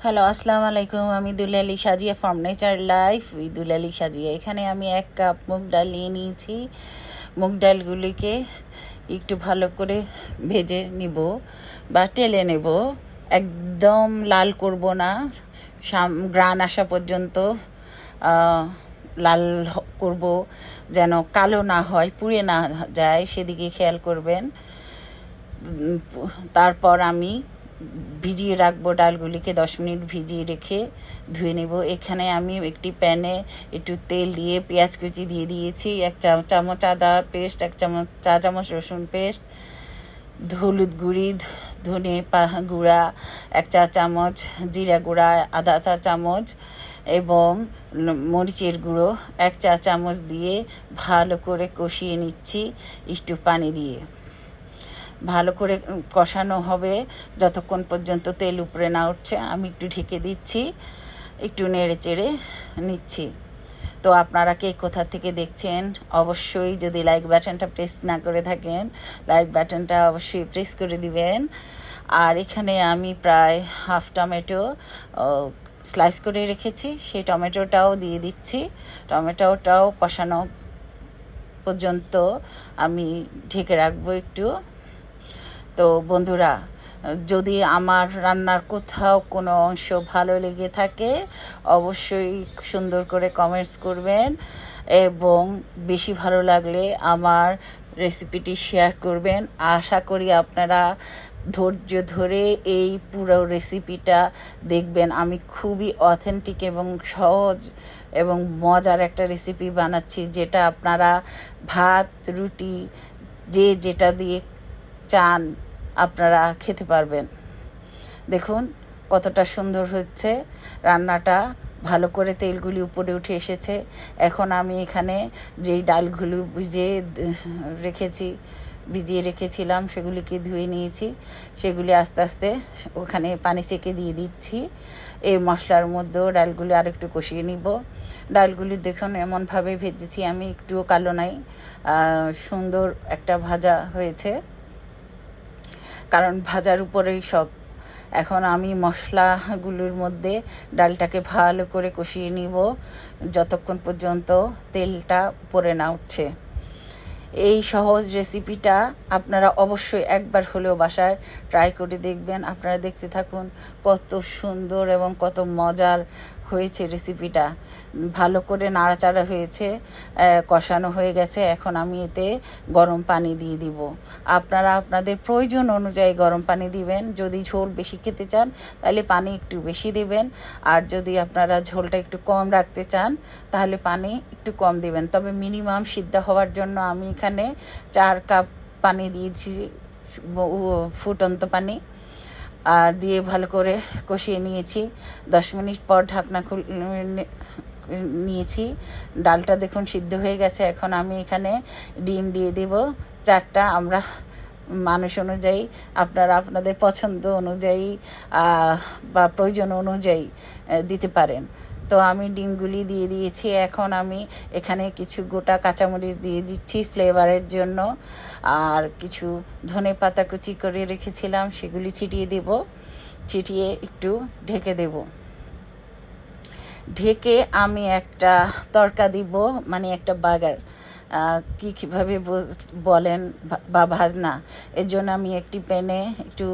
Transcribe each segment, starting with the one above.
Hello, আসসালামু আলাইকুম। আমি Dulali Sajia from nature life with Dulali Sajia. এখানে আমি 1 কাপ মুগ ডাল নিয়ে নিয়েছি। মুগ ডালগুলিকে একটু ভালো করে ভেজে নিব বা টেলে নেব। একদম লাল করব না, গ্রান আসা পর্যন্ত লাল করব, যেন কালো না হয়, পুড়ে না যায়, সেদিকে খেয়াল করবেন। তারপর আমি ভিজিয়ে রাখবো ডালগুলিকে, 10 মিনিট ভিজিয়ে রেখে ধুয়ে নেব। এখানে আমি একটি প্যানে একটু তেল দিয়ে পেঁয়াজ কুচি দিয়ে দিয়েছি, 1 চামচ আদা পেস্ট, 1 চা চামচ রসুন পেস্ট, হলুদ গুঁড়ি, ধনে গুঁড়া 1 চা চামচ, জিরা গুঁড়া আধা চা চামচ এবং মরিচের গুঁড়ো 1 চা চামচ দিয়ে ভালো করে কষিয়ে নিচ্ছি একটু পানি দিয়ে। ভালো করে কষানো হবে যতক্ষণ পর্যন্ত তেল উপরে না উঠছে। আমি একটু ঢেকে দিচ্ছি, একটু নেড়ে চেড়ে নিচ্ছি। তো আপনারা কে কোথা থেকে দেখছেন অবশ্যই, যদি লাইক বাটনটা প্রেস না করে থাকেন, লাইক বাটনটা অবশ্যই প্রেস করে দিবেন। আর এখানে আমি প্রায় হাফ টমেটো স্লাইস করে রেখেছি, সেই টমেটোটাও দিয়ে দিচ্ছি। টমেটোটাও কষানো পর্যন্ত আমি ঢেকে রাখবো একটু। তো বন্ধুরা, যদি আমার রান্নার কোথাও কোনো অংশ ভালো লেগে থাকে অবশ্যই সুন্দর করে কমেন্টস করবেন, এবং বেশি ভালো লাগলে আমার রেসিপিটি শেয়ার করবেন। আশা করি আপনারা ধৈর্য ধরে এই পুরো রেসিপিটা দেখবেন। আমি খুবই অথেন্টিক এবং সহজ এবং মজার একটা রেসিপি বানাচ্ছি, যেটা আপনারা ভাত রুটি যে যেটা দিয়ে চান আপনারা খেতে পারবেন। দেখুন কতটা সুন্দর হচ্ছে রান্নাটা, ভালো করে তেলগুলি উপরে উঠে এসেছে। এখন আমি এখানে যেই ডালগুলো ভিজিয়ে রেখেছিলাম সেগুলিকে ধুয়ে নিয়েছি, সেগুলি আস্তে আস্তে ওখানে পানি চেকে দিয়ে দিচ্ছি। এই মশলার মধ্যেও ডালগুলি আরেকটু কষিয়ে নিব। ডালগুলি দেখুন এমনভাবে ভেজেছি আমি, একটুও কালো নাই, সুন্দর একটা ভাজা হয়েছে, কারণ ভাজার উপরেই সব। এখন আমি মশলাগুলোর মধ্যে ডালটাকে ভালো করে কষিয়ে নিব যতক্ষণ পর্যন্ত তেলটা উপরে না উঠছে। এই সহজ রেসিপিটা আপনারা অবশ্যই একবার হলেও বাসায় ট্রাই করে দেখবেন। আপনারা দেখতে থাকুন কত সুন্দর এবং কত মজার হয়েছে রেসিপিটা। ভালো করে নাড়াচাড়া হয়েছে, কষানো হয়ে গেছে। এখন আমি এতে গরম পানি দিয়ে দিব। আপনারা আপনাদের প্রয়োজন অনুযায়ী গরম পানি দিবেন। যদি ঝোল বেশি খেতে চান তাহলে পানি একটু বেশি দিবেন, আর যদি আপনারা ঝোলটা একটু কম রাখতে চান তাহলে পানি একটু কম দিবেন। তবে মিনিমাম সিদ্ধ হওয়ার জন্য আমি এখানে 4 কাপ পানি দিয়েছি, ফুটন্ত পানি, আর দিয়ে ভালো করে কষিয়ে নিয়েছি। 10 মিনিট পর ঢাকনা নিয়েছি। ডালটা দেখুন সিদ্ধ হয়ে গেছে। এখন আমি এখানে ডিম দিয়ে দেব 4টা। আমরা মানুষ অনুযায়ী আপনারা আপনাদের পছন্দ অনুযায়ী বা প্রয়োজন অনুযায়ী দিতে পারেন। তো আমি ডিমগুলি দিয়ে দিয়েছি। এখন আমি এখানে কিছু গোটা কাঁচামরিচ দিয়ে দিচ্ছি ফ্লেভারের জন্য, আর কিছু ধনে পাতা কুচি করে রেখেছিলাম সেগুলি ছিটিয়ে দেব। ছিটিয়ে একটু ঢেকে দেব। ঢেকে আমি একটা তড়কা দিব, মানে একটা বাগার, কীভাবে বলেন, বা ভাজনা। এর জন্য আমি একটি প্যানে একটু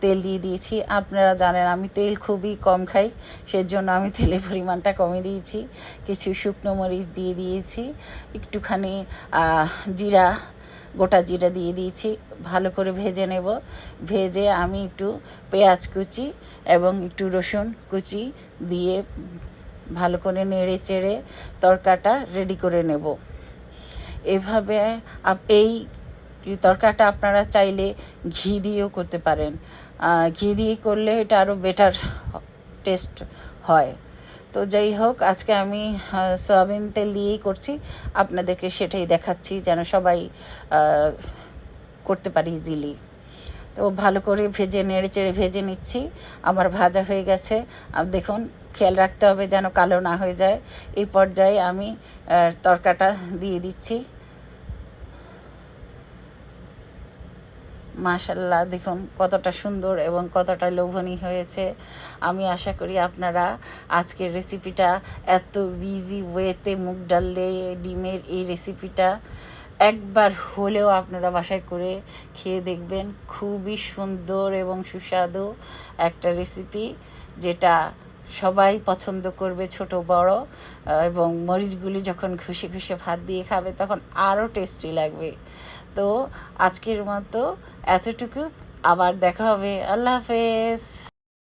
তেল দিয়ে দিয়েছি। আপনারা জানেন আমি তেল খুবই কম খাই, সেজন্য আমি তেলের পরিমাণটা কমে দিয়েছি। কিছু শুকনো মরিচ দিয়ে দিয়েছি, একটুখানি গোটা জিরা দিয়ে দিয়েছি। ভালো করে ভেজে নেব। ভেজে আমি একটু পেঁয়াজ কুচি এবং একটু রসুন কুচি দিয়ে ভালো করে নেড়ে চেড়ে তরকাটা রেডি করে নেব। এভাবে এই তরকাটা আপনারা চাইলে ঘি দিয়েও করতে পারেন। ঘি দিয়ে করলে এটা আরও বেটার টেস্ট হয়। তো যাই হোক, আজকে আমি সয়াবিন তেল দিয়েই করছি, আপনাদেরকে সেটাই দেখাচ্ছি যেন সবাই করতে পারি ইজিলি। তো ভালো করে নেড়ে চেড়ে ভেজে নিচ্ছি। আমার ভাজা হয়ে গেছে। আর দেখুন, খেয়াল রাখতে হবে যেন কালো না হয়ে যায়। এই পর্যায়ে আমি তরকাটা দিয়ে দিচ্ছি। মাশাল্লাহ, দেখুন কতটা সুন্দর এবং কতটা লোভনীয় হয়েছে। আমি আশা করি আপনারা আজকের রেসিপিটা, এত ইজি ওয়েতে মুগ ডাল দিয়ে ডিমের এই রেসিপিটা একবার হলেও আপনারা বাসায় করে খেয়ে দেখবেন। খুবই সুন্দর এবং সুস্বাদু একটা রেসিপি, যেটা সবাই পছন্দ করবে, ছোট বড়। এবং মরিচগুলি যখন ঘষে ঘষে ভাত দিয়ে খাবে তখন আরও টেস্টি লাগবে। তো আজকের মতো এতটুকু, আবার দেখা হবে। আল্লাহ হাফেজ।